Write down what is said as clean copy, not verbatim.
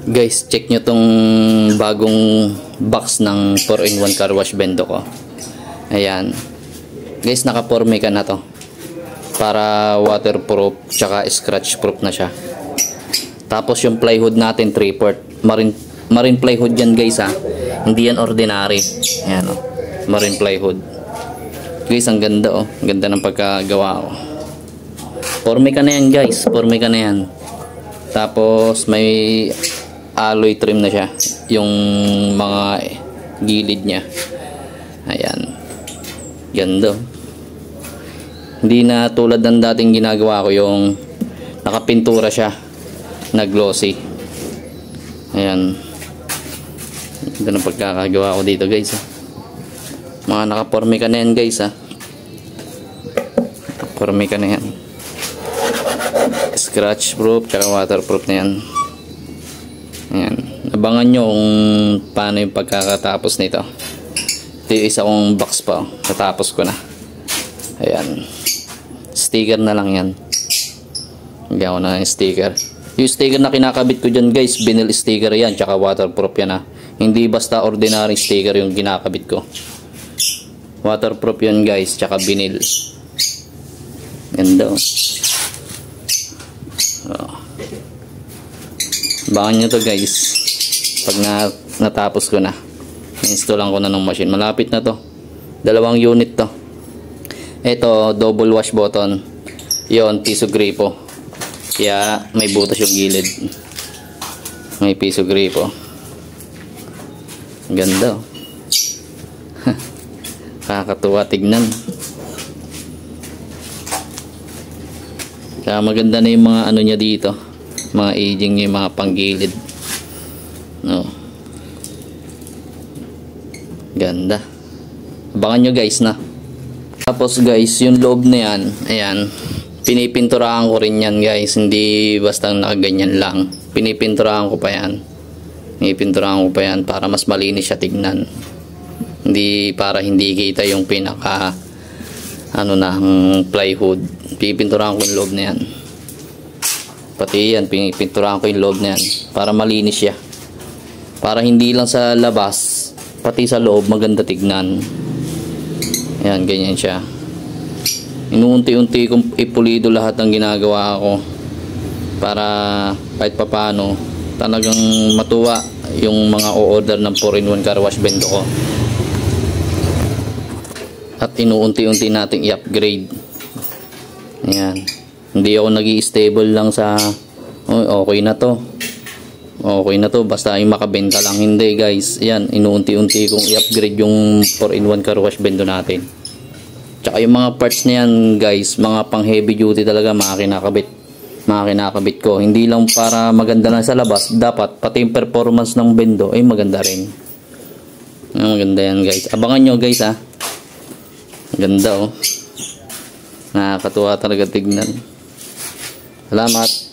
Guys, check nyo tong bagong box ng 4-in-1 car wash bendo ko. Ayan. Guys, naka-forme ka na to. Para waterproof tsaka scratch proof na siya. Tapos yung plywood natin 3/4. Marine plywood yan guys ha. Hindi yan ordinary. Ayan o. Marine plywood. Guys, ang ganda oh. Ganda ng pagkagawa oh. Forme ka na yan guys. Forme ka na yan. Tapos may alloy trim na siya yung mga gilid niya. Ayan, ganda. Hindi na tulad ng dating ginagawa ko yung nakapintura siya na glossy. Ayan, ito na pagkakagawa ko dito guys ha. Mga nakaporme ka na yan guys ha. Porme ka na yan, scratch proof tsaka waterproof na yan. Ayan. Abangan nyo kung paano yung pagkakatapos nito. Ito yung isa kong box pa. Natapos ko na. Ayan. Sticker na lang yan. Hindi ako na yung sticker. Yung sticker na kinakabit ko dyan guys, vinyl sticker yan. Tsaka waterproof yan ha. Hindi basta ordinary sticker yung kinakabit ko. Waterproof yan guys. Tsaka vinyl. Ganda oh. Abangan nyo to guys. Pag natapos ko na, installan ko na ng machine. Malapit na to. 2 unit to. Ito double wash button. Yon, piso gripo. Kaya may butas yung gilid. May piso gripo. Ganda. Kakatuwa tignan. Kaya maganda na yung mga ano niya dito. Mga aging niya, yung mga panggilid. No. Ganda. Abangan nyo guys na. Tapos guys, yung loob na yan, ayan, pinipinturahan ko rin yan guys. Hindi basta nakaganyan lang. Pinipinturahan ko pa yan. Pinipinturahan ko pa yan para mas malinis siya tignan. Hindi, para hindi kita yung pinaka ano na, plywood. Pinipinturahan ko yung loob na yan. Pati yan, pinipinturahan ko yung loob na yan para malinis siya. Para hindi lang sa labas, pati sa loob maganda tignan. Ayan, ganyan siya. Inuunti-unti kong ipulido lahat ng ginagawa ko para kahit papano talagang matuwa yung mga o-order ng 4-in-1 car wash bendo ko. At inuunti-unti nating i-upgrade. Ayan. Hindi ako nag-i-stable lang sa okay na to. Okay na to basta yung makabenta lang. Hindi guys. Ayan, inuunti-unti kong i-upgrade yung 4-in-1 car wash bendo natin. Tsaka yung mga parts na yan guys, mga pang heavy duty talaga mga kinakabit ko. Hindi lang para maganda lang sa labas, dapat pati yung performance ng bendo ay maganda rin. Maganda yan guys. Abangan nyo guys ha. Ganda oh. Nakakatuwa talaga tignan. Salamat.